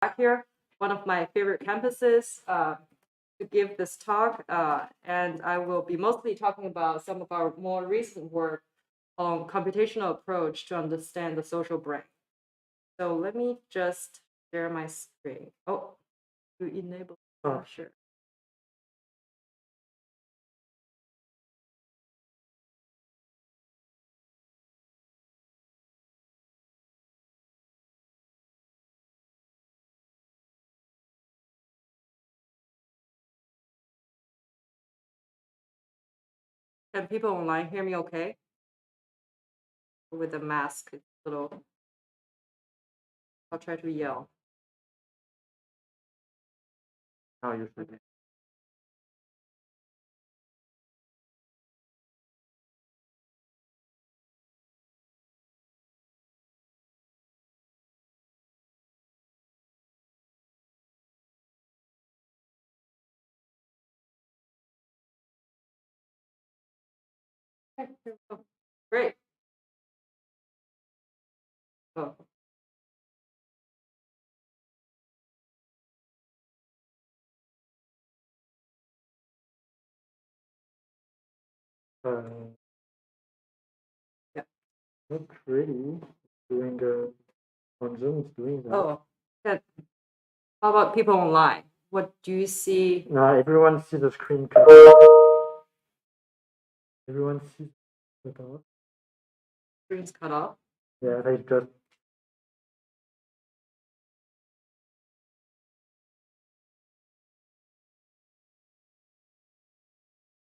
back here, one of my favorite campuses, to give this talk, and I will be mostly talking about some of our more recent work on computational approach to understand the social brain. So let me just share my screen. Oh, to enable. Oh, sure. Can people online hear me okay? With the mask, it's a little. I'll try to yell. Oh, you should. Okay, here we go. Great. Oh. Yeah. Not really doing on Zoom. It's doing that. Oh, good. How about people online? What do you see? No, everyone sees the screen. Everyone sees the Screens cut off. Yeah, they just.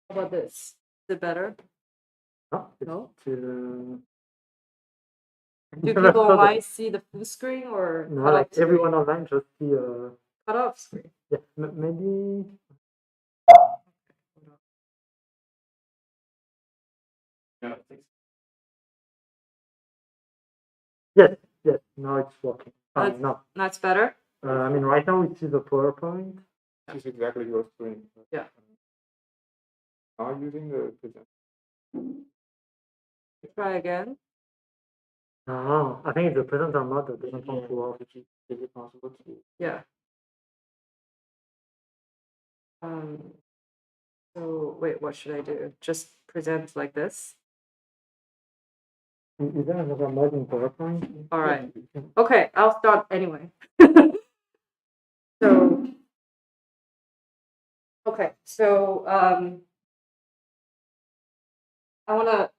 How about this? Is it better? No, it's No? still. Do people online see the full screen or no? cut Like off everyone screen? online just see Cut off screen. Yeah, maybe. Yeah. Yes, yes. Now it's working. No. That's better. I mean, right now we see the PowerPoint. This is exactly your screen. Yeah. Are you using the present? Try again. No, I think it's the presenter mode that doesn't want to work. Is it possible to? Yeah. So wait, what should I do? Just present like this? Is there another mode in PowerPoint? All right. Okay, I'll start anyway. So, okay, so I want to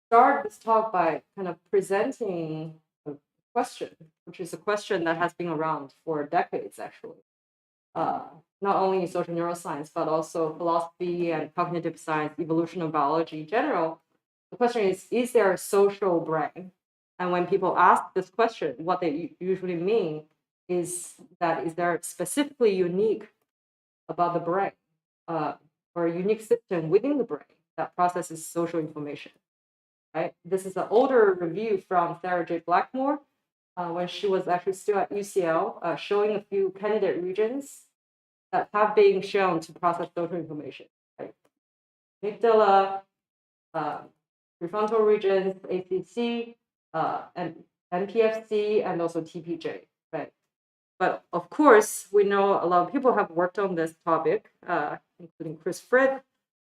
start this talk by kind of presenting a question, which is a question that has been around for decades, actually. Not only in social neuroscience, but also philosophy and cognitive science, evolutionary biology in general. The question is there a social brain? And when people ask this question, what they usually mean is that is there specifically unique about the brain or a unique system within the brain that processes social information, right? This is an older review from Sarah J. Blackmore when she was actually still at UCL, showing a few candidate regions that have been shown to process social information, right? Amygdala, prefrontal regions, ACC, and MPFC, and also TPJ, right? But of course, we know a lot of people have worked on this topic, including Chris Frith,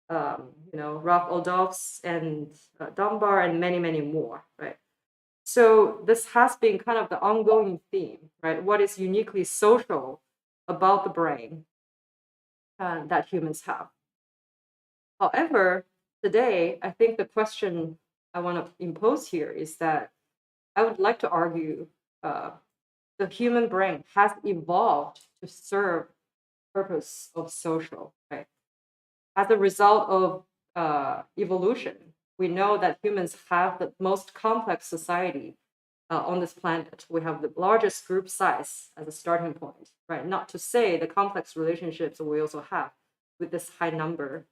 Ralph Oldolfs, and Dunbar, and many, many more, right? So this has been kind of the ongoing theme, right? What is uniquely social about the brain that humans have? However, today, I think the question I want to impose here is that I would like to argue the human brain has evolved to serve the purpose of social, right? As a result of evolution, we know that humans have the most complex society on this planet. We have the largest group size as a starting point, right? Not to say the complex relationships we also have with this high number.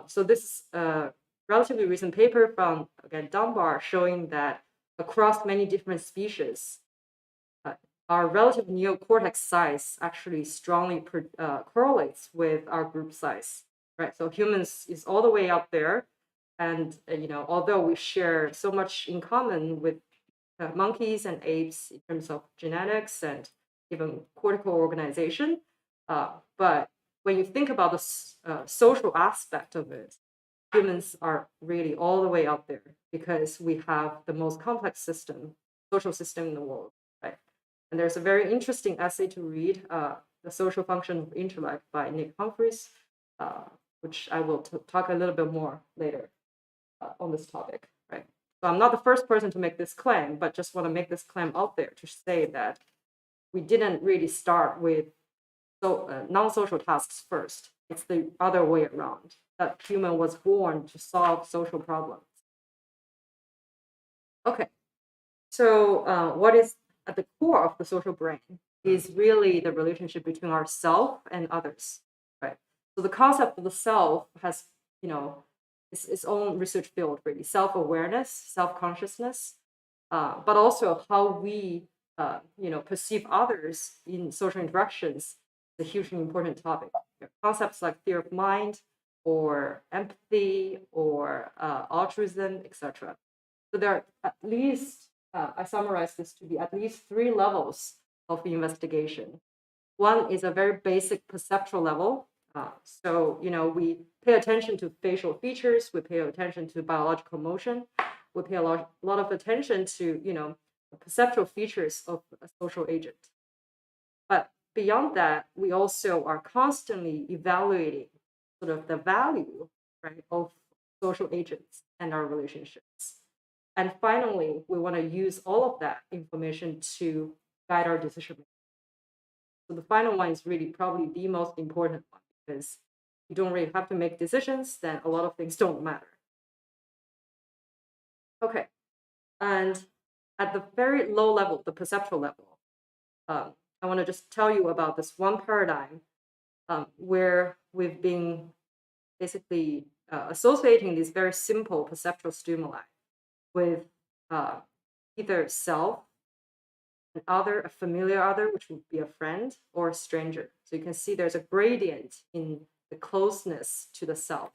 So this is a relatively recent paper from, again, Dunbar, showing that across many different species, our relative neocortex size actually strongly correlates with our group size, right? So humans is all the way up there. And, although we share so much in common with monkeys and apes in terms of genetics and even cortical organization. But when you think about the social aspect of it, humans are really all the way up there because we have the most complex social system in the world, right? And there's a very interesting essay to read, The Social Function of Intellect by Nick Humphreys, which I will talk a little bit more later on this topic, right? So I'm not the first person to make this claim, but just want to make this claim out there to say that we didn't really start with non-social tasks first. It's the other way around, that human was born to solve social problems. Okay, so what is at the core of the social brain is really the relationship between ourself and others, right? So the concept of the self has, its own research field, really, self-awareness, self-consciousness, but also how we, perceive others in social interactions is a hugely important topic. Concepts like theory of mind or empathy or altruism, etc. So there are at least, I summarize this to be at least 3 levels of investigation. One is a very basic perceptual level. So, we pay attention to facial features, we pay attention to biological motion, we pay a lot of attention to, the perceptual features of a social agent. But beyond that, we also are constantly evaluating sort of the value, right, of social agents and our relationships. And finally, we want to use all of that information to guide our decision making. So the final one is really probably the most important one because you don't really have to make decisions, then a lot of things don't matter. Okay, and at the very low level, the perceptual level, I want to just tell you about this one paradigm where we've been basically associating these very simple perceptual stimuli with either self, an other, a familiar other, which would be a friend, or a stranger. So you can see there's a gradient in the closeness to the self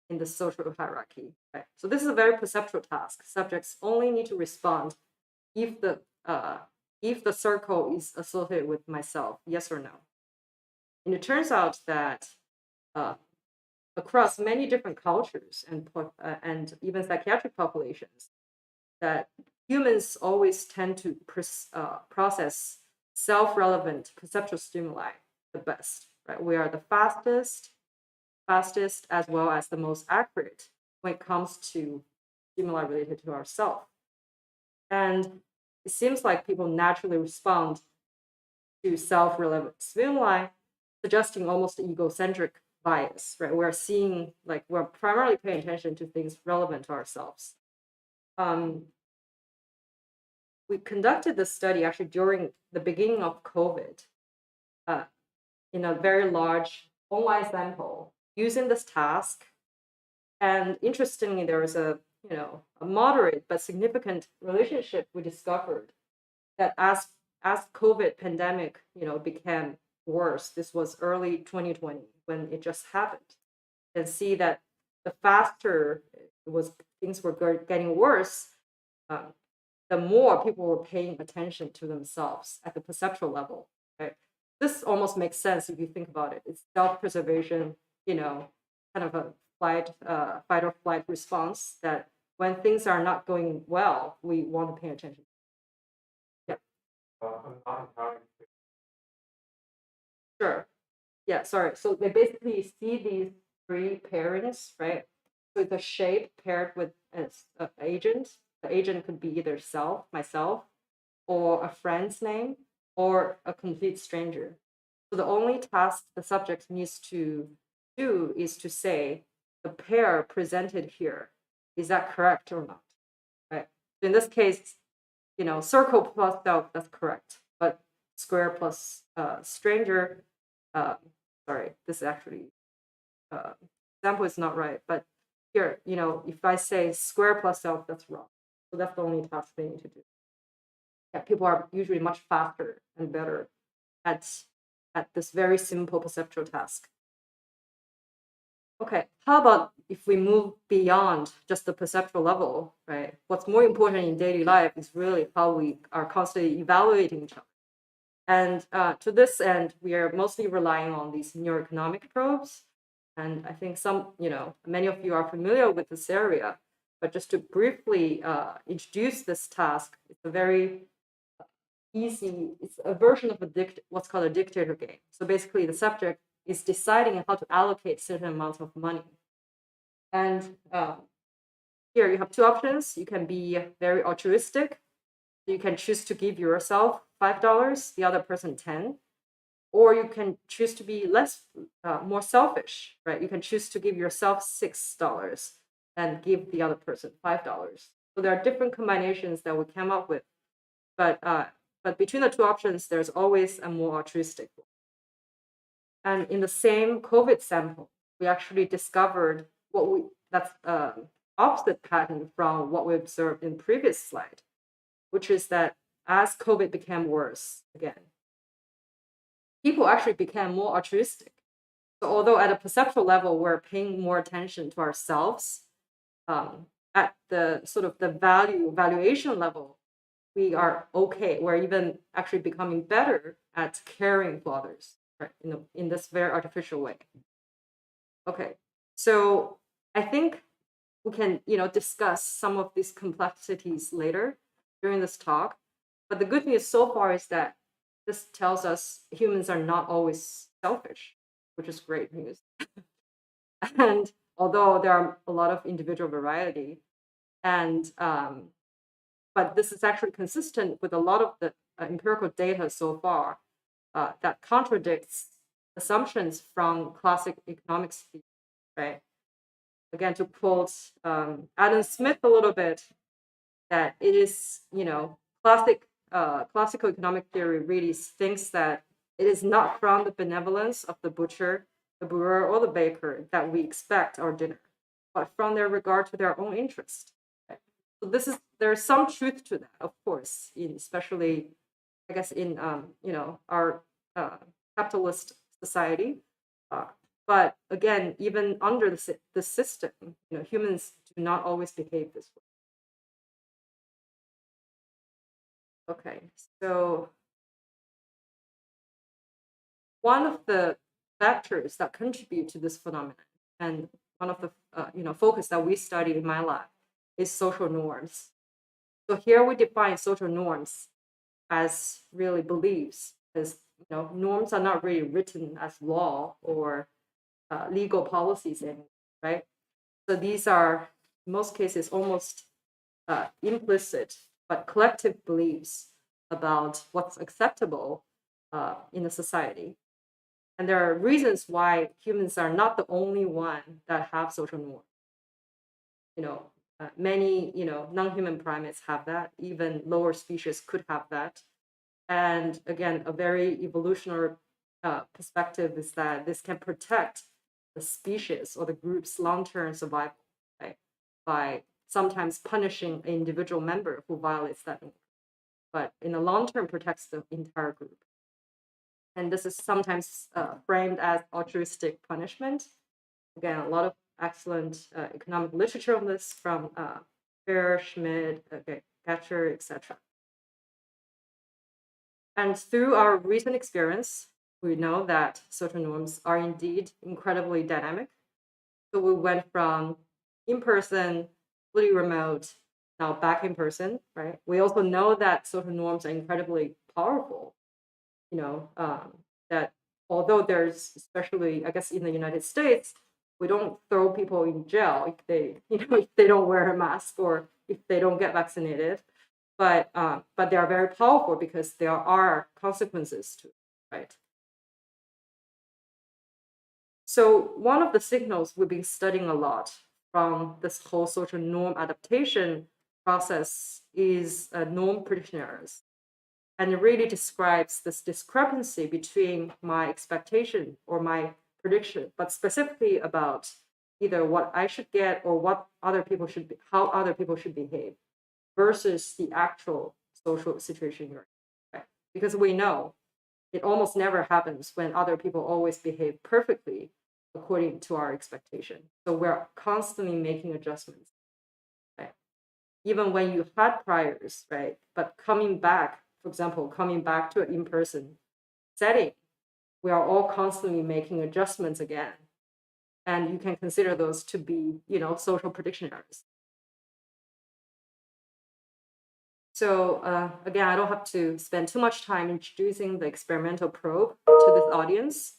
in the social hierarchy. Right? So this is a very perceptual task. Subjects only need to respond if the circle is associated with myself, yes or no. And it turns out that across many different cultures and even psychiatric populations, that humans always tend to process self-relevant perceptual stimuli the best, right? We are the fastest as well as the most accurate when it comes to stimuli related to ourselves. And it seems like people naturally respond to self-relevant stimuli, suggesting almost egocentric bias, right? We're seeing, we're primarily paying attention to things relevant to ourselves. We conducted this study actually during the beginning of COVID in a very large online sample using this task. And interestingly, there was a moderate but significant relationship we discovered that as COVID pandemic, became worse. This was early 2020 when it just happened. And see that the faster things were getting worse, the more people were paying attention to themselves at the perceptual level. Right? This almost makes sense if you think about it. It's self-preservation, kind of a fight or flight response that when things are not going well, we want to pay attention. Yeah. Sure. Yeah, sorry. So they basically see these 3 pairings, right? So it's a shape paired with an agent. The agent could be either myself, or a friend's name, or a complete stranger. So the only task the subject needs to do is to say, the pair presented here, is that correct or not? Right? So in this case, circle plus self, that's correct. But square plus stranger, sorry, this actually example is not right. But here, if I say square plus self, that's wrong. So that's the only task they need to do. Yeah, people are usually much faster and better at this very simple perceptual task. Okay, how about if we move beyond just the perceptual level, right? What's more important in daily life is really how we are constantly evaluating each other. And to this end, we are mostly relying on these neuroeconomic probes. And I think many of you are familiar with this area. But just to briefly introduce this task, it's a very it's a version of what's called a dictator game. So basically, the subject is deciding how to allocate certain amounts of money. And here you have two options. You can be very altruistic. You can choose to give yourself $5, the other person 10, or you can choose to be more selfish, right? You can choose to give yourself $6 and give the other person $5. So there are different combinations that we came up with, but between the two options, there's always a more altruistic one. And in the same COVID sample, we actually discovered that's opposite pattern from what we observed in previous slide, which is that as COVID became worse again, people actually became more altruistic. So although at a perceptual level, we're paying more attention to ourselves, at the sort of the valuation level, we are okay. We're even actually becoming better at caring for others, right? In this very artificial way. Okay, so I think we can, discuss some of these complexities later during this talk. But the good news so far is that this tells us humans are not always selfish, which is great news. And although there are a lot of individual variety, and but this is actually consistent with a lot of the empirical data so far that contradicts assumptions from classic economics theory, right? Again, to quote Adam Smith a little bit, that it is, classical economic theory really thinks that it is not from the benevolence of the butcher, the brewer, or the baker that we expect our dinner, but from their regard to their own interest. Right? So there's some truth to that, of course, especially, I guess, in our capitalist society. But again, even under the system, humans do not always behave this way. Okay, so one of the factors that contribute to this phenomenon, and one of the focus that we study in my lab, is social norms. So here we define social norms as really beliefs, because norms are not really written as law or legal policies anymore, right? So these are, in most cases, almost implicit but collective beliefs about what's acceptable in a society. And there are reasons why humans are not the only one that have social norms. Many non-human primates have that. Even lower species could have that. And again, a very evolutionary perspective is that this can protect the species or the group's long-term survival, right? By sometimes punishing an individual member who violates that norm, but in the long term protects the entire group. And this is sometimes framed as altruistic punishment. Again, a lot of excellent economic literature on this from Fair, Schmidt, Gatcher, etc. And through our recent experience, we know that social norms are indeed incredibly dynamic. So we went from in-person, fully remote, now back in person, right? We also know that social norms are incredibly powerful. That although there's, especially I guess in the United States, we don't throw people in jail if they don't wear a mask or if they don't get vaccinated, but they are very powerful because there are consequences to it, right? So one of the signals we've been studying a lot from this whole social norm adaptation process is norm prediction errors. And it really describes this discrepancy between my expectation or my prediction, but specifically about either what I should get or what other people should be, how other people should behave versus the actual social situation you're in. Right? Because we know it almost never happens when other people always behave perfectly according to our expectation. So we're constantly making adjustments. Right? Even when you had priors, right? But coming back for example, coming back to an in-person setting, we are all constantly making adjustments again. And you can consider those to be, social prediction errors. So again, I don't have to spend too much time introducing the experimental probe to this audience.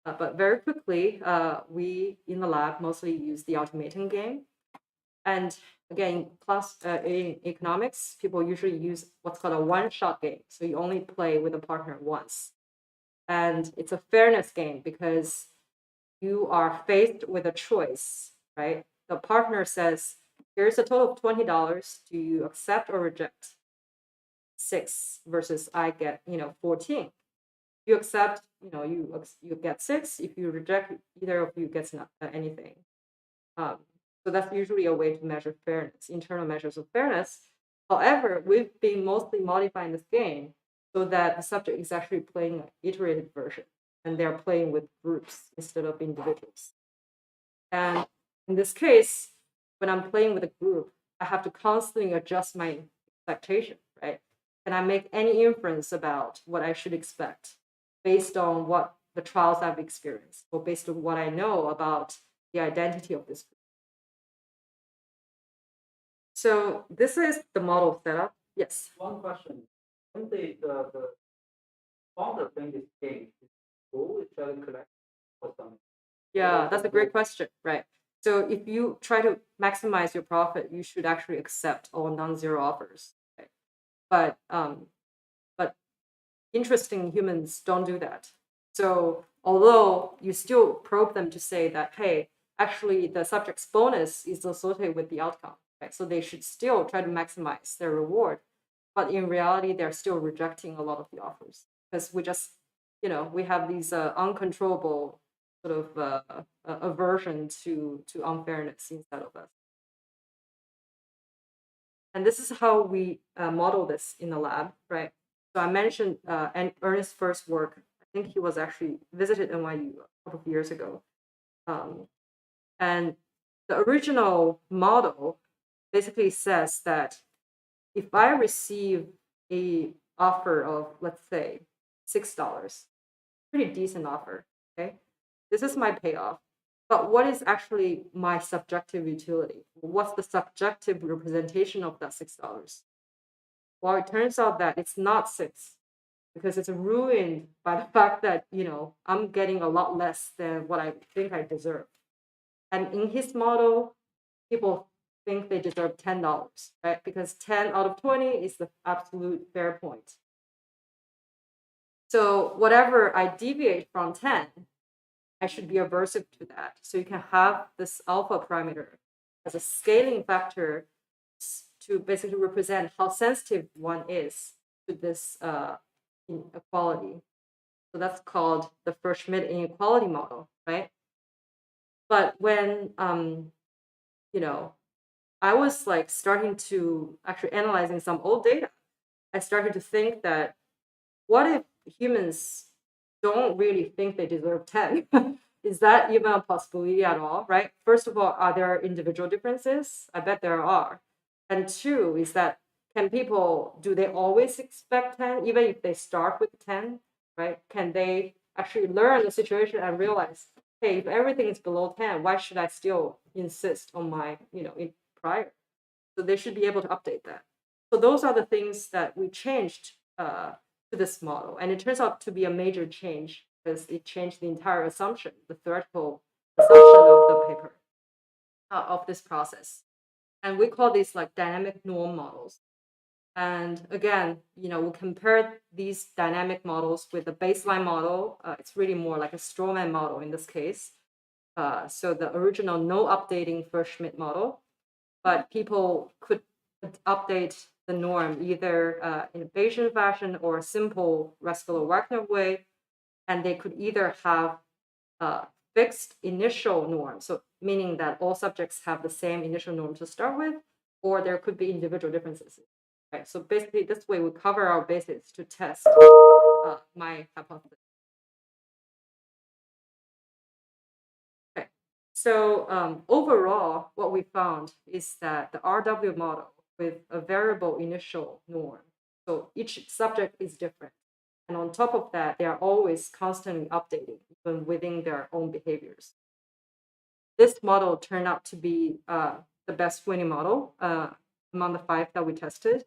But very quickly, we in the lab mostly use the automaton game. And again, in economics, people usually use what's called a one-shot game. So you only play with a partner once. And it's a fairness game because you are faced with a choice, right? The partner says, here's a total of $20. Do you accept or reject? 6 versus I get, 14. You accept, you get 6. If you reject, either of you gets anything. So that's usually a way to measure fairness, internal measures of fairness. However, we've been mostly modifying this game so that the subject is actually playing an iterated version, and they're playing with groups instead of individuals. And in this case, when I'm playing with a group, I have to constantly adjust my expectation, right? Can I make any inference about what I should expect based on what the trials I've experienced or based on what I know about the identity of this group? So this is the model setup. Yes. One question. When the founder playing this game, is goal is try to collect or something? Yeah, that's a great question, right? So if you try to maximize your profit, you should actually accept all non-zero offers. Right? But interesting humans don't do that. So although you still probe them to say that, hey, actually the subject's bonus is associated with the outcome, right? So they should still try to maximize their reward. But in reality, they're still rejecting a lot of the offers because we just, we have these uncontrollable sort of aversion to unfairness inside of us. And this is how we model this in the lab, right? So I mentioned Ernest's first work. I think he was actually visited NYU a couple of years ago. And the original model basically says that if I receive a offer of, let's say, $6, pretty decent offer, okay? This is my payoff. But what is actually my subjective utility? What's the subjective representation of that $6? Well, it turns out that it's not 6 because it's ruined by the fact that, I'm getting a lot less than what I think I deserve. And in his model, people think they deserve $10, right? Because 10 out of 20 is the absolute fair point. So whatever I deviate from 10, I should be aversive to that. So you can have this alpha parameter as a scaling factor to basically represent how sensitive one is to this inequality. So that's called the Schmidt inequality model, right? But when I was like starting to actually analyzing some old data, I started to think that what if humans don't really think they deserve 10? Is that even a possibility at all, right? First of all, are there individual differences? I bet there are. And 2 is that do they always expect 10, even if they start with 10, right? Can they actually learn the situation and realize, hey, if everything is below 10, why should I still insist on my, prior? So they should be able to update that. So those are the things that we changed to this model. And it turns out to be a major change because it changed the entire assumption, the theoretical assumption of the paper, of this process. And we call these like dynamic norm models. And again, we'll compare these dynamic models with the baseline model. It's really more like a strawman model in this case. So the original no updating Schmidt model, but people could update the norm either in a Bayesian fashion or a simple Rescalo-Wagner way. And they could either have fixed initial norm, so meaning that all subjects have the same initial norm to start with, or there could be individual differences. Right. So basically, this way we cover our bases to test my hypothesis. Okay. So overall, what we found is that the RW model with a variable initial norm, So each subject is different. And on top of that, they are always constantly updating, even within their own behaviors. This model turned out to be the best winning model among the 5 that we tested.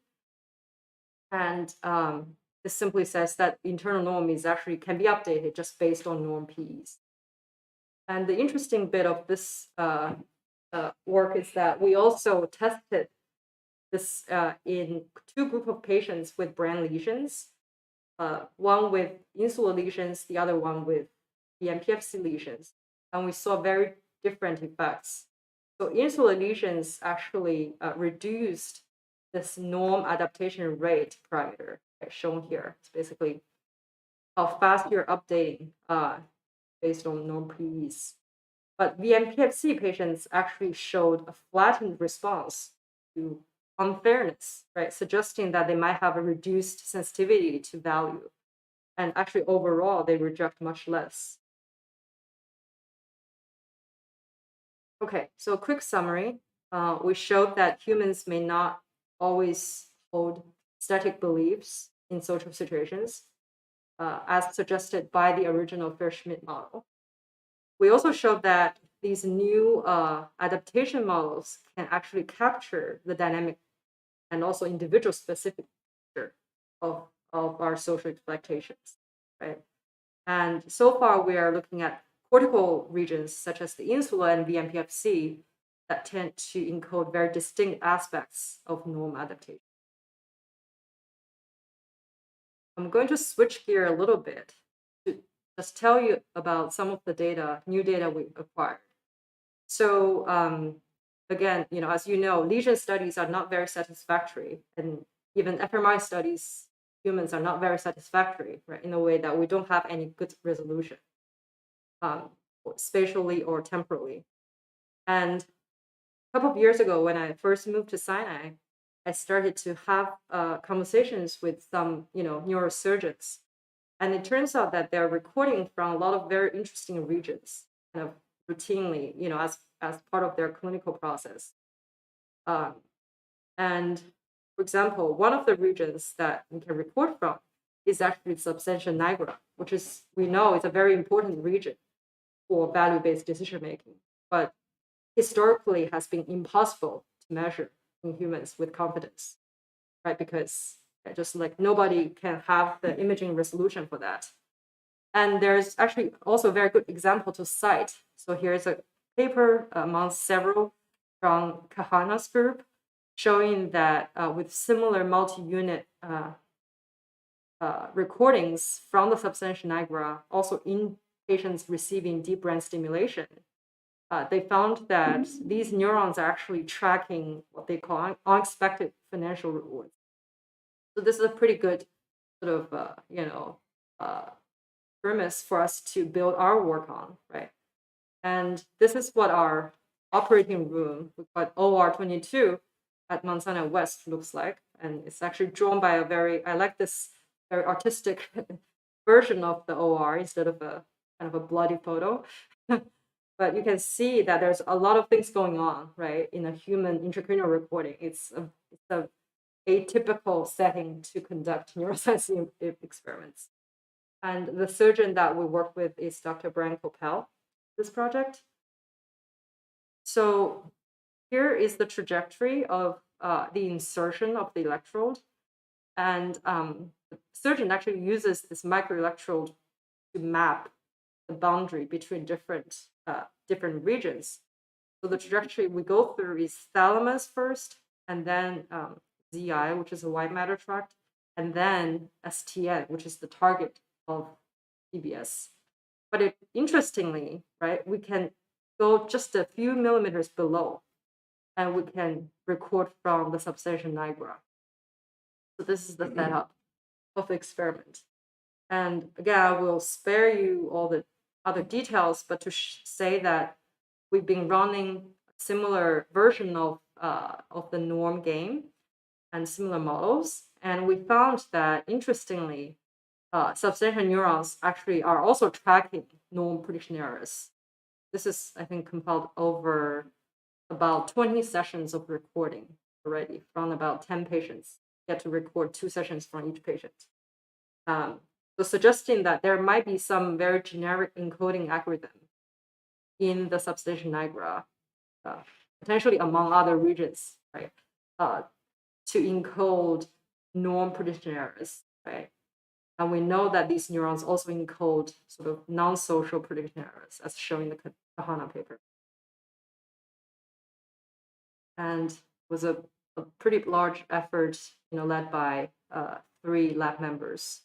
And this simply says that internal norm is actually can be updated just based on norm PEs. And the interesting bit of this work is that we also tested this in 2 groups of patients with brain lesions, one with insular lesions, the other one with the MPFC lesions. And we saw very different effects. So insular lesions actually reduced this norm adaptation rate parameter shown here. It's basically how fast you're updating based on norm PEs. But VMPFC patients actually showed a flattened response to unfairness, right? Suggesting that they might have a reduced sensitivity to value. And actually, overall, they reject much less. Okay, so a quick summary. We showed that humans may not always hold static beliefs in social situations, as suggested by the original Fair-Schmidt model. We also showed that these new adaptation models can actually capture the dynamic and also individual specific feature of our social expectations, right? And so far, we are looking at cortical regions such as the insula and VMPFC that tend to encode very distinct aspects of norm adaptation. I'm going to switch gear a little bit to just tell you about some of the data, new data we acquired. So again, as you know, lesion studies are not very satisfactory, and even fMRI studies, humans are not very satisfactory, right? In a way that we don't have any good resolution, spatially or temporally. And a couple of years ago, when I first moved to Sinai, I started to have conversations with some, neurosurgeons, and it turns out that they're recording from a lot of very interesting regions, kind of routinely, as part of their clinical process. And for example, one of the regions that we can record from is actually substantia nigra, which is, we know, is a very important region for value-based decision making, but historically has been impossible to measure in humans with confidence, right? Because just like nobody can have the imaging resolution for that. And there's actually also a very good example to cite. So here's a paper among several from Kahana's group showing that with similar multi-unit recordings from the substantia nigra, also in patients receiving deep brain stimulation, they found that these neurons are actually tracking what they call unexpected financial rewards. So this is a pretty good sort of, premise for us to build our work on, right? And this is what our operating room, what OR22 at Mount Sinai West looks like. And it's actually drawn by I like this very artistic version of the OR instead of a kind of a bloody photo. But you can see that there's a lot of things going on, right? In a human intracranial recording. It's a atypical setting to conduct neuroscience experiments. And the surgeon that we work with is Dr. Brian Coppell, this project. So here is the trajectory of the insertion of the electrode. And the surgeon actually uses this microelectrode to map the boundary between different regions. So the trajectory we go through is thalamus first, and then ZI, which is a white matter tract, and then STN, which is the target of PBS. But interestingly, right, we can go just a few millimeters below, and we can record from the substantia nigra. So this is the setup of the experiment. And again, I will spare you all the other details, but to say that we've been running a similar version of the norm game and similar models. And we found that, interestingly, substantia neurons actually are also tracking norm prediction errors. This is, I think, compiled over about 20 sessions of recording already from about 10 patients get to record 2 sessions from each patient. So suggesting that there might be some very generic encoding algorithm in the substation nigra, potentially among other regions, right, to encode norm prediction errors, right? And we know that these neurons also encode sort of non-social prediction errors, as shown in the Kahana paper. And was a pretty large effort, led by 3 lab members.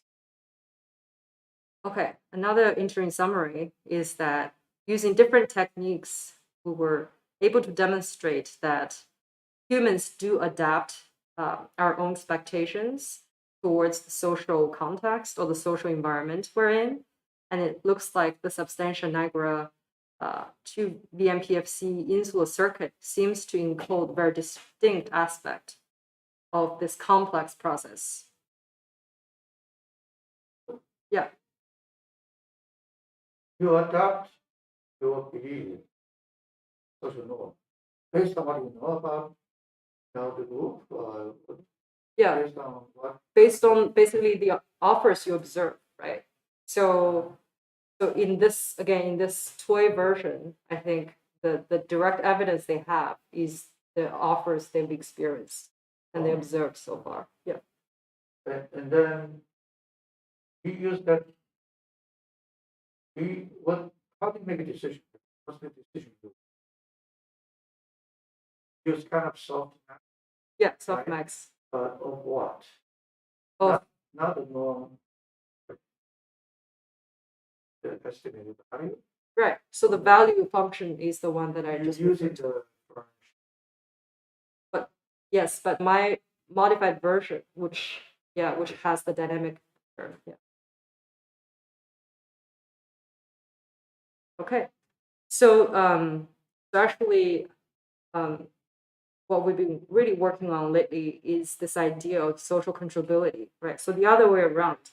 Okay, another interesting summary is that using different techniques, we were able to demonstrate that humans do adapt our own expectations towards the social context or the social environment we're in. And it looks like the substantia nigra 2 VMPFC insular circuit seems to encode a very distinct aspect of this complex process. Yeah. You adapt your belief, social norm, based on what you know about the group, Yeah. based on what? Based on basically the offers you observe, right? So in this toy version, I think the direct evidence they have is the offers they've experienced and they observed so far. Yeah. And then we use that. How do you make a decision? What's the decision? Use kind of soft map, Yeah, softmax. of what? Of Not the norm. The estimated value. right. So the value function is the one that I just using referred to. the Yes, but my modified version, which has the dynamic term. Yeah. Okay. So actually what we've been really working on lately is this idea of social controllability, right? So the other way around.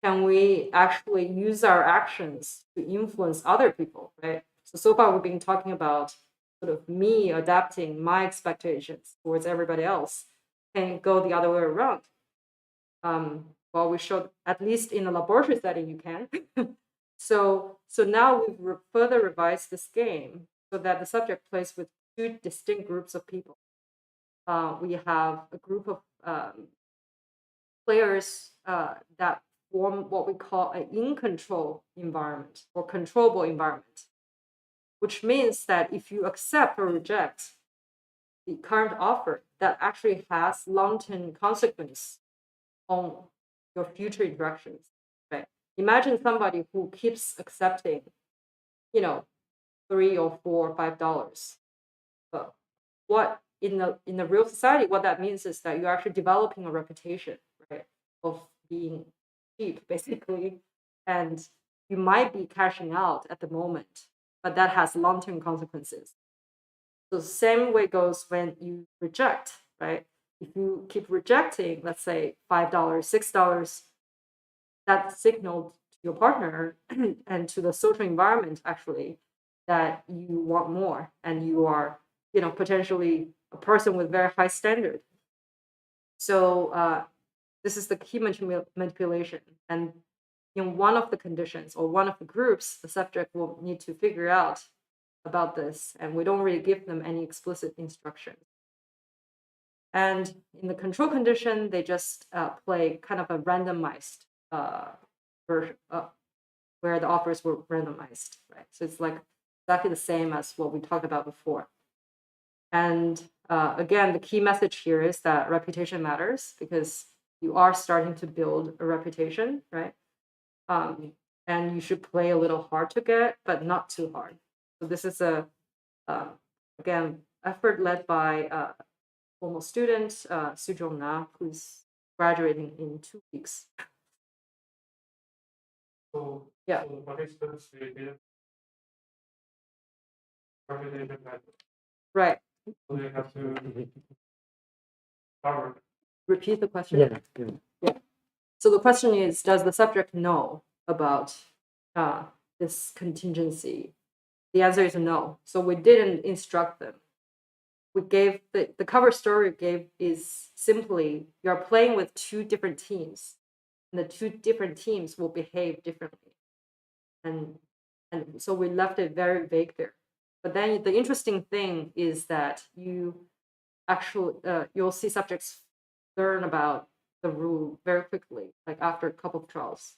Can we actually use our actions to influence other people, right? So far we've been talking about sort of me adapting my expectations towards everybody else. Can it go the other way around? Well, we showed, at least in a laboratory setting, you can. So now we've further revised this game so that the subject plays with 2 distinct groups of people. We have a group of players that form what we call an in-control environment or controllable environment, which means that if you accept or reject the current offer, that actually has long-term consequence on your future interactions, right? Imagine somebody who keeps accepting, $3 or $4 or $5. But what in the real society, what that means is that you're actually developing a reputation, right, of being cheap, basically, and you might be cashing out at the moment, but that has long-term consequences. So the same way goes when you reject, right? If you keep rejecting, let's say $5, $6, that signaled to your partner and to the social environment actually that you want more and you are, potentially a person with very high standard. So this is the key manipulation. And in one of the conditions or one of the groups, the subject will need to figure out about this, and we don't really give them any explicit instructions. And in the control condition, they just play kind of a randomized version where the offers were randomized, right? So it's like exactly the same as what we talked about before. And again, the key message here is that reputation matters because you are starting to build a reputation, right? And you should play a little hard to get, but not too hard. So this is again, effort led by former student Sujong Na, who's graduating in 2 weeks. So, Yeah. so participants will be reputation method. Right. So they have to cover. Repeat the question. Yeah. So the question is, does the subject know about this contingency? The answer is no. So we didn't instruct them. we gave the cover story we gave is simply you're playing with two different teams, and the two different teams will behave differently. And so we left it very vague there. But then the interesting thing is that you'll see subjects learn about the rule very quickly, like after a couple of trials.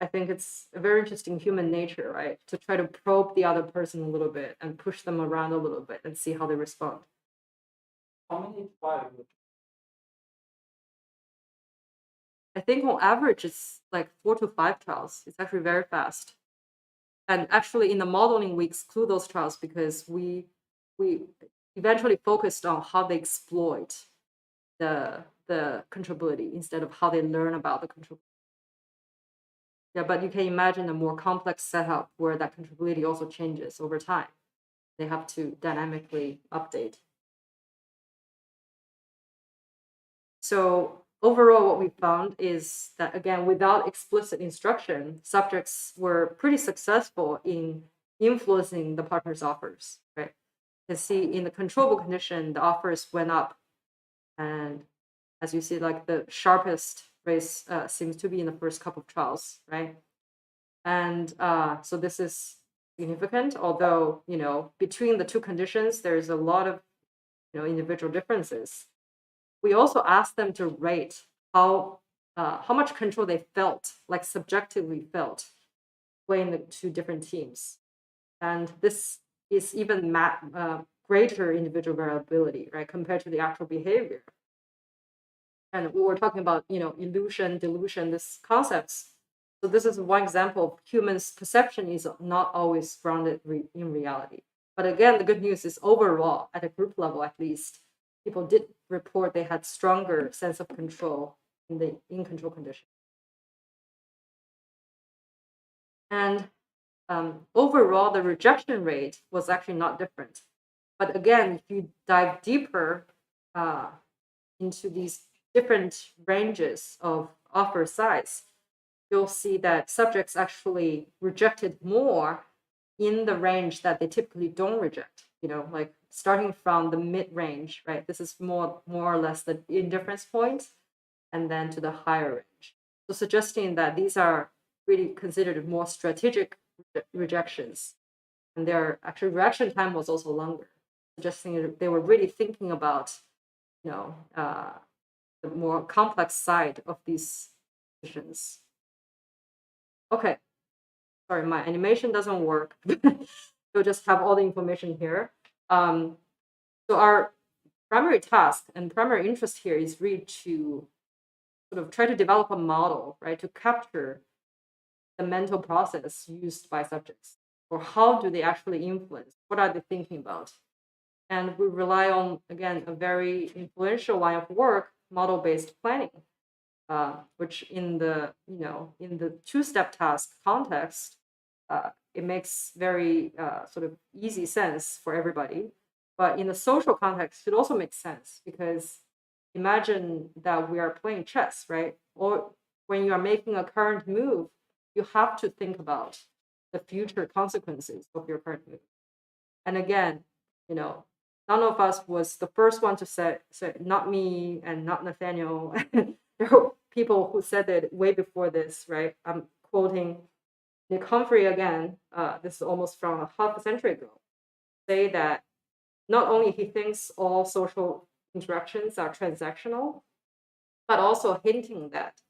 I think it's a very interesting human nature, right? To try to probe the other person a little bit and push them around a little bit and see how they respond. How many trials? I think on average it's like 4 to 5 trials. It's actually very fast. And actually in the modeling, we exclude those trials because we eventually focused on how they exploit the controllability instead of how they learn about the controllability. Yeah, but you can imagine a more complex setup where that controllability also changes over time. They have to dynamically update. So overall, what we found is that, again, without explicit instruction, subjects were pretty successful in influencing the partner's offers, right? You can see in the controllable condition, the offers went up. And as you see, like the sharpest race seems to be in the first couple of trials, right? And so this is significant, although, between the two conditions, there's a lot of, individual differences. We also asked them to rate how much control they felt, like subjectively felt, playing the two different teams. And this is even greater individual variability, right, compared to the actual behavior. And we were talking about, illusion, delusion, these concepts. So this is one example of humans' perception is not always grounded in reality. But again, the good news is overall, at a group level at least, people did report they had stronger sense of control in the in-control condition. And overall, the rejection rate was actually not different. But again, if you dive deeper into these different ranges of offer size, you'll see that subjects actually rejected more in the range that they typically don't reject, like starting from the mid-range, right? This is more or less the indifference point, and then to the higher range. So suggesting that these are really considered more strategic rejections. And their actual reaction time was also longer, suggesting that they were really thinking about, the more complex side of these decisions. Okay, sorry, my animation doesn't work. You'll just have all the information here. So our primary task and primary interest here is really to sort of try to develop a model, right, to capture the mental process used by subjects, or how do they actually influence? What are they thinking about? And we rely on, again, a very influential line of work, model-based planning, which in the two-step task context, it makes very sort of easy sense for everybody. But in the social context, it also makes sense because imagine that we are playing chess, right? Or when you are making a current move, you have to think about the future consequences of your current move. And again, none of us was the first one to say not me and not Nathaniel. There were people who said it way before this, right? I'm quoting Nick Humphrey again. This is almost from a half a century ago. Say that not only he thinks all social interactions are transactional, but also hinting that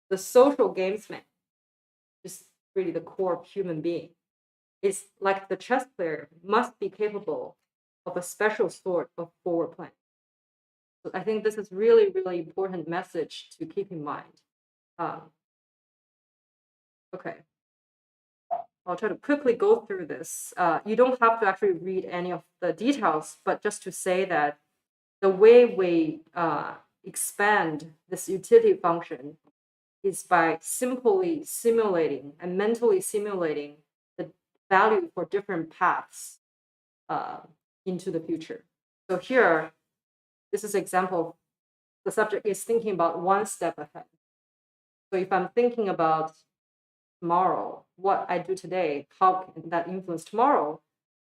the social gamesman is really the core of human being. It's like the chess player must be capable of a special sort of forward plan. So I think this is really, really important message to keep in mind. Okay. I'll try to quickly go through this. You don't have to actually read any of the details, but just to say that the way we expand this utility function is by simply simulating and mentally simulating the value for different paths into the future. So here, this is an example. The subject is thinking about one step ahead. So if I'm thinking about tomorrow, what I do today, how can that influence tomorrow?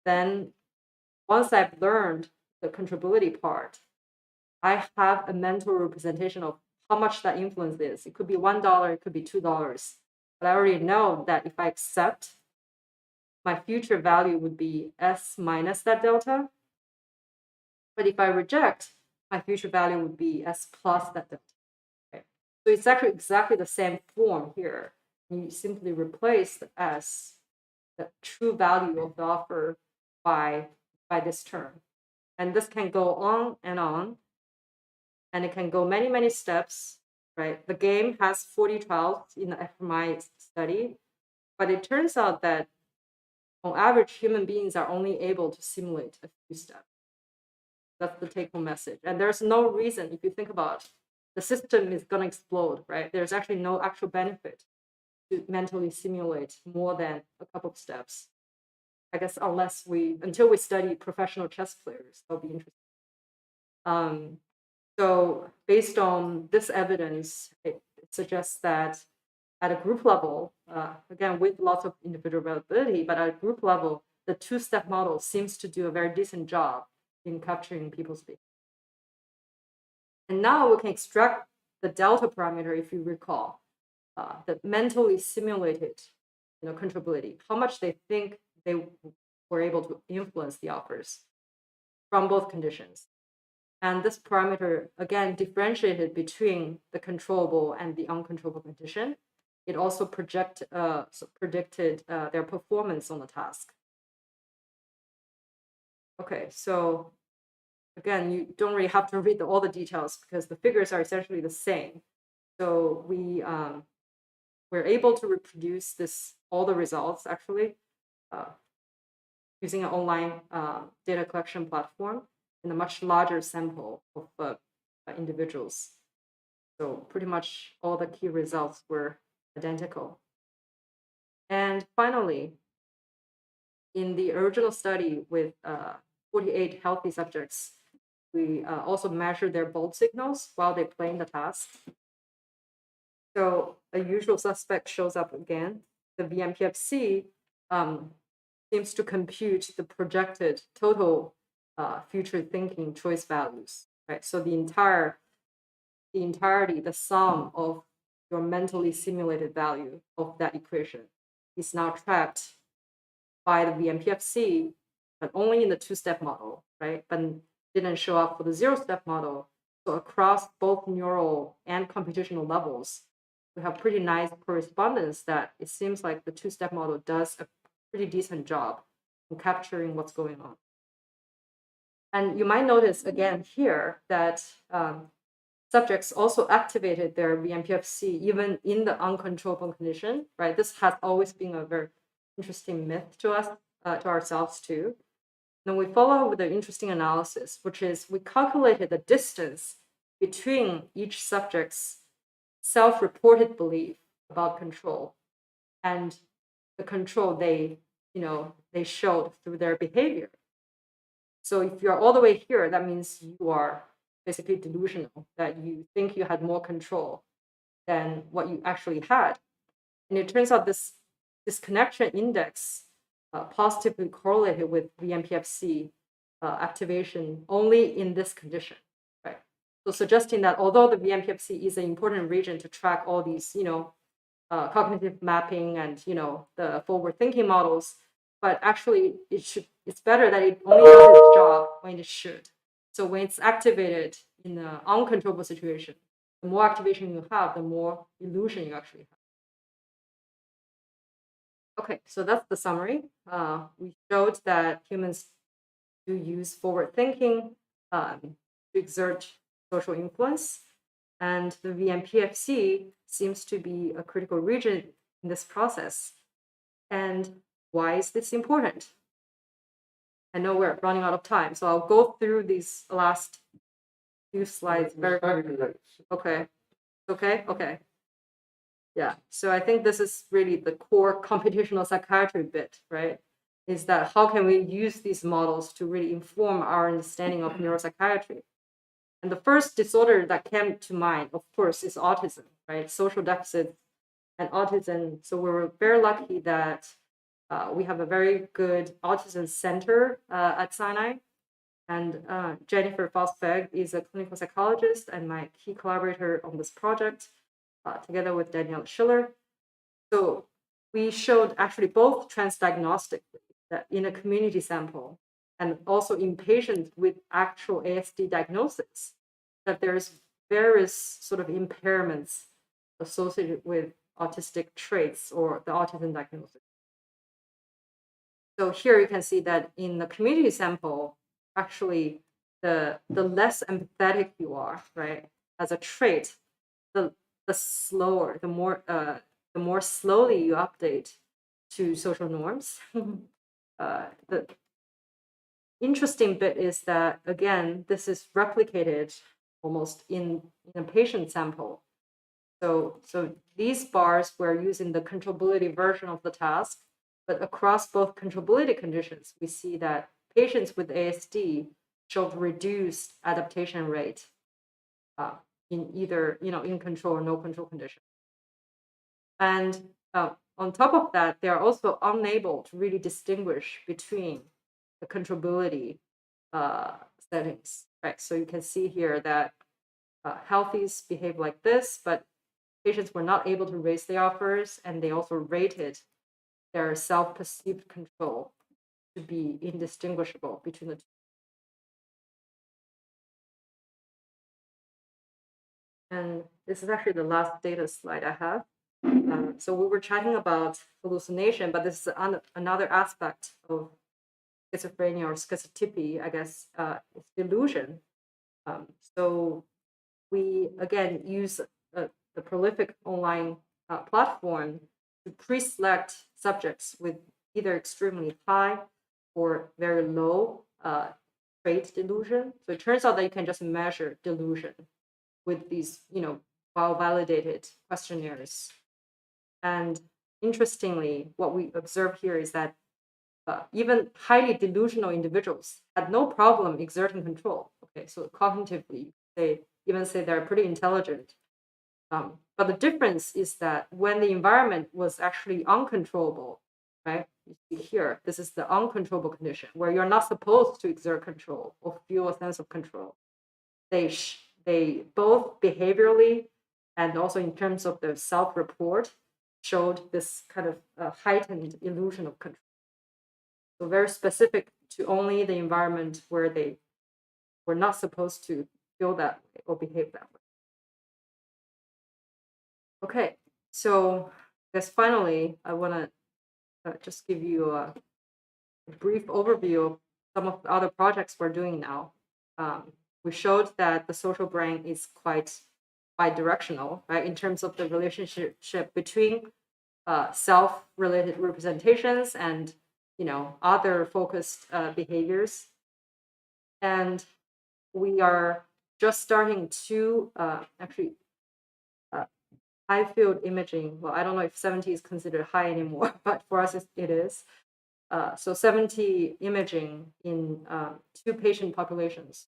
Then once I've learned the controllability part, I have a mental representation of how much that influence is. It could be $1, it could be $2. But I already know that if I accept, my future value would be S minus that delta. But if I reject, my future value would be S plus that delta. Okay? So it's actually exactly the same form here. You simply replace the S, the true value of the offer, by this term. And this can go on, and it can go many, many steps, right? The game has 40 trials in the fMRI study, but it turns out that on average, human beings are only able to simulate a few steps. That's the take-home message. And there's no reason, if you think about it, the system is going to explode, right? There's actually no actual benefit to mentally simulate more than a couple of steps. I guess until we study professional chess players, that'll be interesting. So based on this evidence, it suggests that at a group level, again, with lots of individual variability, but at a group level, the two-step model seems to do a very decent job in capturing people's behavior. And now we can extract the delta parameter, if you recall, the mentally simulated controllability, how much they think they were able to influence the offers from both conditions. And this parameter, again, differentiated between the controllable and the uncontrollable condition. It also predicted their performance on the task. Okay, so again, you don't really have to read all the details because the figures are essentially the same. So we're able to reproduce all the results actually using an online data collection platform in a much larger sample of individuals. So pretty much all the key results were identical. And finally, in the original study with 48 healthy subjects, we also measured their bold signals while they playing the task. So a usual suspect shows up again. The VMPFC seems to compute the projected total future thinking choice values, right? So the entirety, the sum of your mentally simulated value of that equation is now tracked by the VMPFC, but only in the two-step model, right? But didn't show up for the zero-step model. So across both neural and computational levels, we have pretty nice correspondence that it seems like the two-step model does a pretty decent job in capturing what's going on. And you might notice again here that subjects also activated their VMPFC even in the uncontrollable condition, right? This has always been a very interesting myth to us, to ourselves too. Then we follow with an interesting analysis, which is we calculated the distance between each subject's self-reported belief about control and the control they showed through their behavior. So if you're all the way here, that means you are basically delusional, that you think you had more control than what you actually had. And it turns out this connection index positively correlated with VMPFC activation only in this condition, right? So suggesting that although the VMPFC is an important region to track all these, cognitive mapping and the forward thinking models, but actually it's better that it only does its job when it should. So when it's activated in an uncontrollable situation, the more activation you have, the more illusion you actually have. Okay, so that's the summary. We showed that humans do use forward thinking to exert social influence, and the VMPFC seems to be a critical region in this process. And why is this important? I know we're running out of time, so I'll go through these last few slides very quickly. Okay. Yeah, so I think this is really the core computational psychiatry bit, right? Is that how can we use these models to really inform our understanding of neuropsychiatry? And the first disorder that came to mind, of course, is autism, right? Social deficit and autism. So we were very lucky that we have a very good autism center at Sinai. And Jennifer Fosberg is a clinical psychologist and my key collaborator on this project, together with Danielle Schiller. So we showed actually both transdiagnostically that in a community sample and also in patients with actual ASD diagnosis, that there's various sort of impairments associated with autistic traits or the autism diagnosis. So here you can see that in the community sample, actually the less empathetic you are, right, as a trait, the slower, the more slowly you update to social norms. The interesting bit is that, again, this is replicated almost in a patient sample. So these bars were using the controllability version of the task, but across both controllability conditions, we see that patients with ASD showed reduced adaptation rate in either in control or no control condition. And on top of that, they are also unable to really distinguish between the controllability settings, right? So you can see here that healthies behave like this, but patients were not able to raise the offers, and they also rated their self-perceived control to be indistinguishable between the two. And this is actually the last data slide I have. So we were chatting about hallucination, but this is another aspect of schizophrenia or schizotypy, I guess, it's delusion. So we, again, use the prolific online platform to pre-select subjects with either extremely high or very low trait delusion. So it turns out that you can just measure delusion with these, well-validated questionnaires. And interestingly, what we observe here is that even highly delusional individuals had no problem exerting control. Okay, so cognitively, they even say they're pretty intelligent. But the difference is that when the environment was actually uncontrollable, right? You see here, this is the uncontrollable condition where you're not supposed to exert control or feel a sense of control. They both behaviorally and also in terms of the self-report showed this kind of heightened illusion of control. So very specific to only the environment where they were not supposed to feel that way or behave that way. Okay, so I guess finally, I want to just give you a brief overview of some of the other projects we're doing now. We showed that the social brain is quite bidirectional, right, in terms of the relationship between self-related representations and other focused behaviors. And we are just starting to actually high field imaging. Well, I don't know if 70 is considered high anymore, but for us it is. So 70 imaging in two patient populations.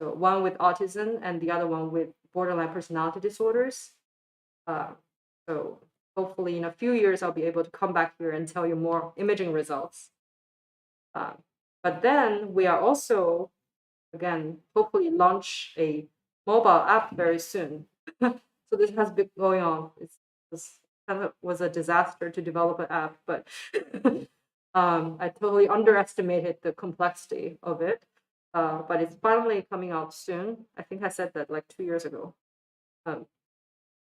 So one with autism and the other one with borderline personality disorders. So hopefully in a few years, I'll be able to come back here and tell you more imaging results. But then we are also, again, hopefully launch a mobile app very soon. So this has been going on. This kind of was a disaster to develop an app, but I totally underestimated the complexity of it. But it's finally coming out soon. I think I said that like 2 years ago.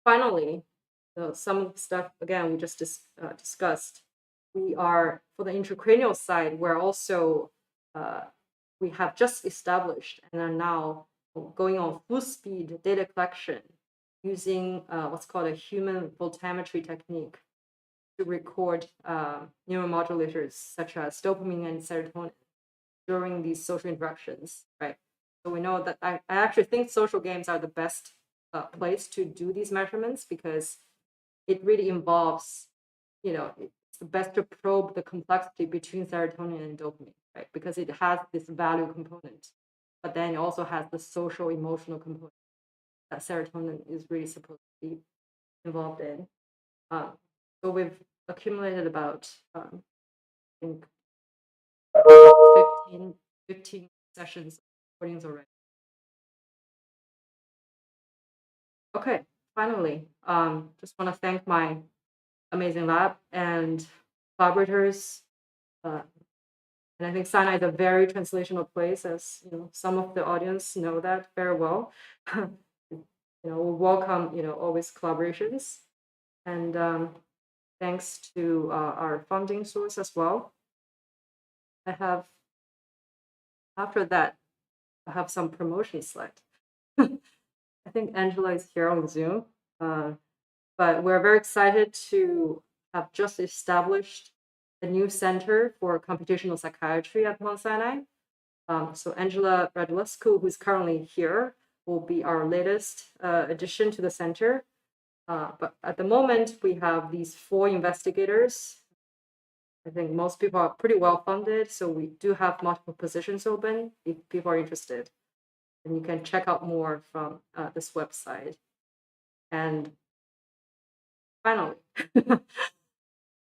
Finally, some of the stuff, again, we just discussed. We are, for the intracranial side, we're also, we have just established and are now going on full speed data collection using what's called a human voltammetry technique to record neuromodulators such as dopamine and serotonin during these social interactions, right? So we know that I actually think social games are the best place to do these measurements because it really involves, it's the best to probe the complexity between serotonin and dopamine, right? Because it has this value component, but then it also has the social emotional component that serotonin is really supposed to be involved in. So we've accumulated about, I think, 15 sessions recordings already. Okay, finally, just want to thank my amazing lab and collaborators. And I think Sinai is a very translational place, as some of the audience know that very well. We welcome always collaborations, and thanks to our funding source as well. After that, I have some promotion slide. I think Angela is here on Zoom, but we're very excited to have just established a new center for computational psychiatry at Mount Sinai. So Angela Radulescu, who's currently here, will be our latest addition to the center. But at the moment, we have these 4 investigators. I think most people are pretty well funded, so we do have multiple positions open if people are interested. And you can check out more from this website. And finally,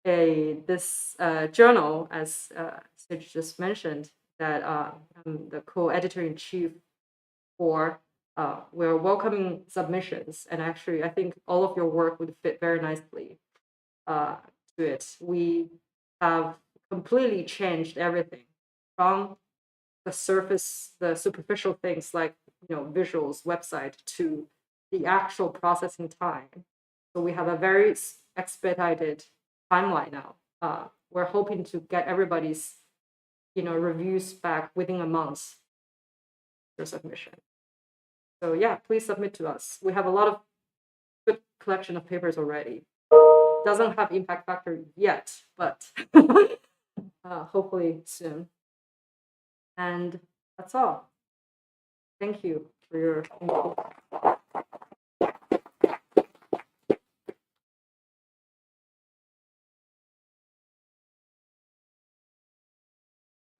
this journal, as Sid just mentioned, that I'm the co-editor-in-chief for, we're welcoming submissions. And actually, I think all of your work would fit very nicely to it. We have completely changed everything from the surface, the superficial things like visuals, website, to the actual processing time. So we have a very expedited timeline now. We're hoping to get everybody's reviews back within a month for submission. So yeah, please submit to us. We have a lot of good collection of papers already. Doesn't have impact factor yet, but hopefully soon. And that's all. Thank you for your input.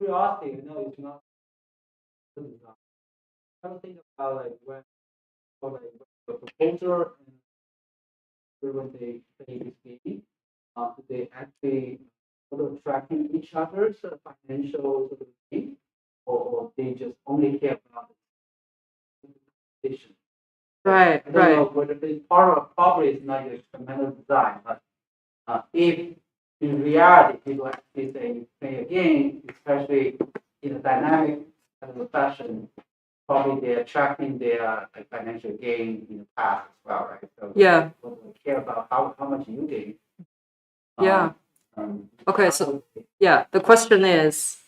Curiosity, it's not good enough. I don't think about like when the proposer and when they play this game, they actually sort of tracking each other's financial sort of game, or they just only care about the competition. Right, I don't know whether it's part of probably it's not a tremendous design, but if in reality people actually say play a game, especially in a dynamic fashion, probably they are tracking their financial gain in the past as well, right? So yeah, people don't care about how much you gain. yeah. Okay, so yeah, the question is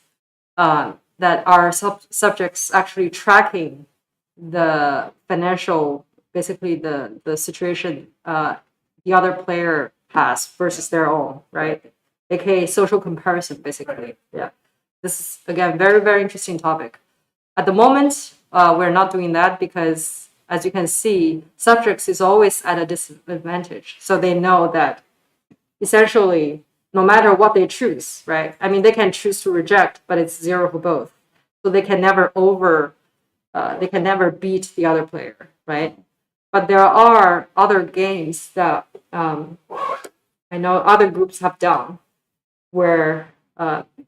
that are subjects actually tracking the financial, basically the situation the other player has versus their own, right? AKA social comparison, basically. Yeah. This is, again, very, very interesting topic. At the moment, we're not doing that because, as you can see, subjects is always at a disadvantage. So they know that essentially, no matter what they choose, right? I mean, they can choose to reject, but it's 0 for both. So they can never beat the other player, right? But there are other games that I know other groups have done where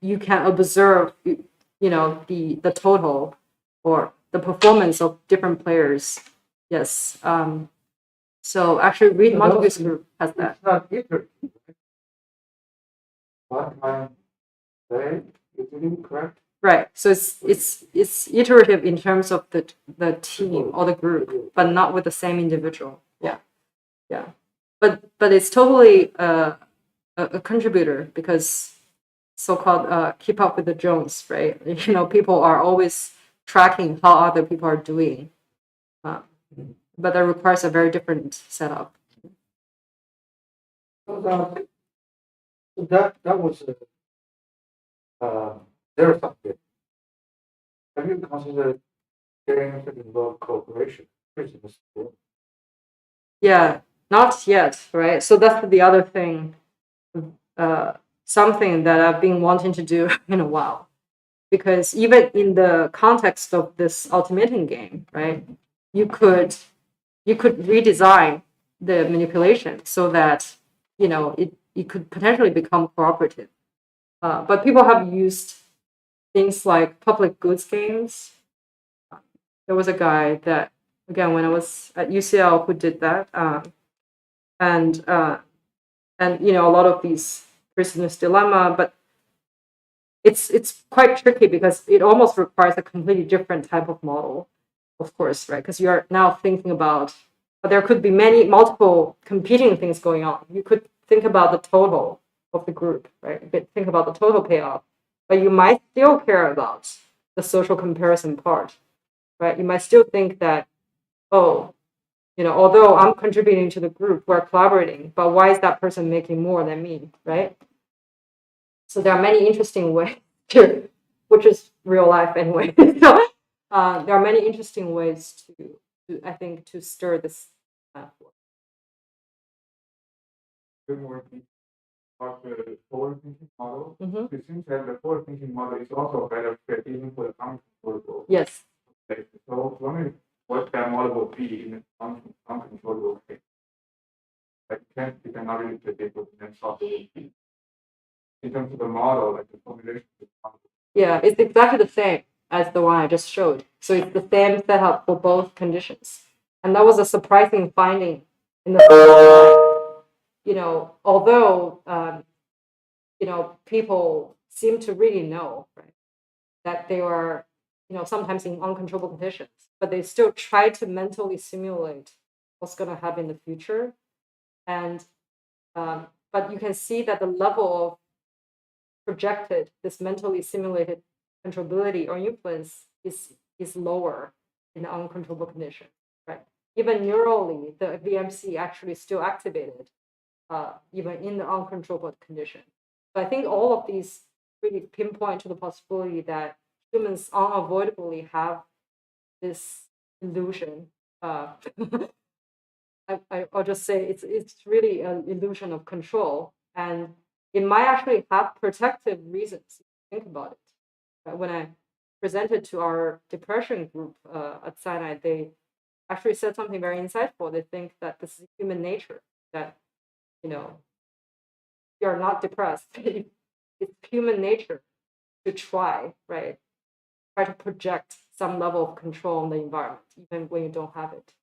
you can observe, the total or the performance of different players. Yes. So actually, Reed Montague's group has that. It's not iterative. What I say is incorrect. Right. So it's iterative in terms of the team or the group, but not with the same individual. Yeah. Yeah. But it's totally a contributor because so-called keep up with the Jones, right? People are always tracking how other people are doing, but that requires a very different setup. So that was their subject. Have you considered getting to involve cooperation? Yeah, not yet, right? So that's the other thing, something that I've been wanting to do in a while. Because even in the context of this ultimating game, right, you could redesign the manipulation so that it could potentially become cooperative. But people have used things like public goods games. There was a guy that, again, when I was at UCL, who did that, and you know, a lot of these prisoner's dilemma, but it's quite tricky because it almost requires a completely different type of model, of course, right? Because you're now thinking about, but there could be multiple competing things going on. You could think about the total of the group, right? You could think about the total payoff, but you might still care about the social comparison part, right? You might still think that, oh, you know, although I'm contributing to the group, we're collaborating, but why is that person making more than me, right? So there are many interesting ways to, which is real life anyway. So there are many interesting ways to I think, to stir this. Bit more about the forward-thinking model. Mhm. It seems that the forward-thinking model is also better fit even for the uncontrollable. Yes. Case. So I was wondering what that model will be in the uncontrollable case. Like you cannot really predict what the next solve will be. In terms of the model, like the formulation of the model. Yeah, it's exactly the same as the one I just showed. So it's the same setup for both conditions. And that was a surprising finding in the, you know, although, you know, people seem to really know, right, that they are, you know, sometimes in uncontrollable conditions, but they still try to mentally simulate what's going to happen in the future. And, but you can see that the level of projected, this mentally simulated controllability or influence is lower in the uncontrollable condition, right? Even neurally, the VMC actually still activated, even in the uncontrollable condition. So I think all of these really pinpoint to the possibility that humans unavoidably have this illusion. I'll just say it's really an illusion of control, and it might actually have protective reasons. If you think about it. When I presented to our depression group at Sinai, they actually said something very insightful. They think that this is human nature, that, you know, you're not depressed. It's human nature to try, right? Try to project some level of control on the environment, even when you don't have it.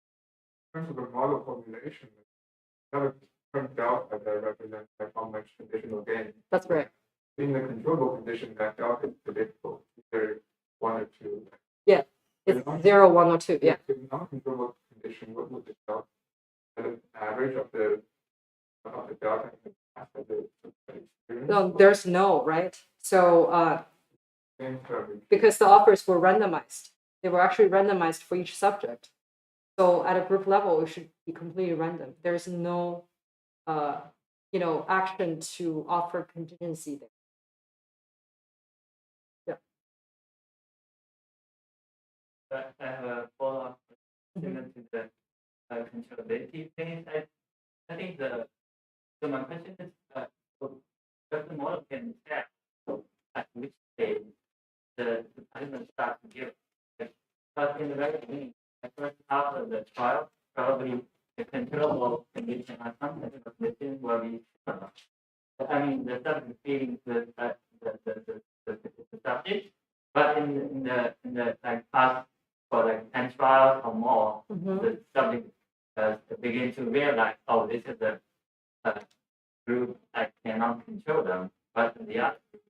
In terms of the model formulation, another term delta that represents like how much conditional gain. That's right. In the controllable condition, that delta is predictable, either 1 or 2. Yeah, it's 0, 1, or 2. Yeah. In non-controllable condition, what would the delta, the average of the delta after the experience? No, there's no, right? So Same term. because the offers were randomized, they were actually randomized for each subject. So at a group level, it should be completely random. There's no, you know, action to offer contingency there. But I have a follow-up similar to the controllability thing. I think so my question is, so does the model can tell at which stage the participants start to give? Because in the very beginning, the first half of the trial, probably the controllable condition or some condition condition will be similar. I mean, the subject feeling the subject, but in the like past for like 10 trials or more, the subject begin to realize, oh, this is a group I cannot control them, but in the other group,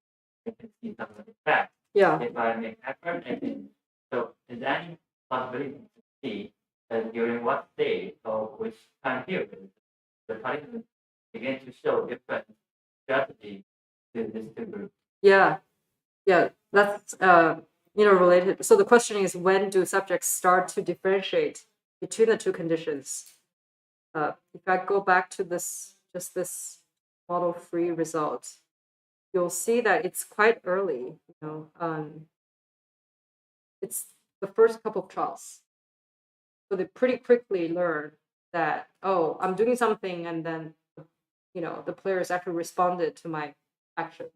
I can see some of the effects. Yeah. If I make effort, I can. So, is there any possibility to see during what stage or which time period the participants begin to show different strategy to these two groups? Yeah, that's related. So the question is, when do subjects start to differentiate between the two conditions? If I go back to this model-free result, you'll see that it's quite early. It's the first couple of trials, so they pretty quickly learn that, oh, I'm doing something, and then the players actually responded to my action.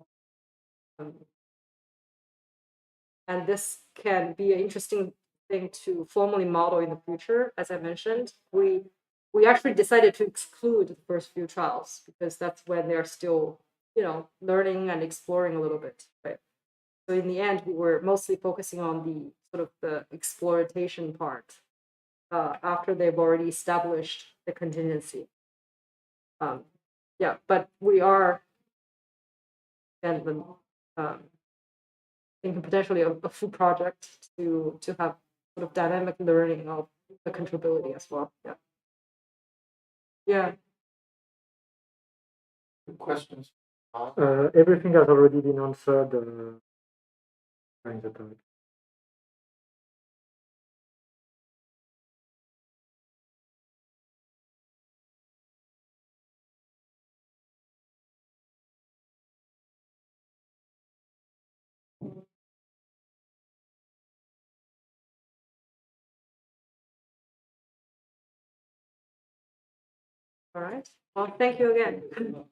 And this can be an interesting thing to formally model in the future. As I mentioned, we actually decided to exclude the first few trials because that's when they're still, learning and exploring a little bit, right? So in the end, we were mostly focusing on the sort of the exploitation part after they've already established the contingency. Yeah, but we are, and thinking potentially a full project to have sort of dynamic learning of the controllability as well. Yeah. Yeah. Questions? Everything has already been answered during the talk. All right. Well, thank you again.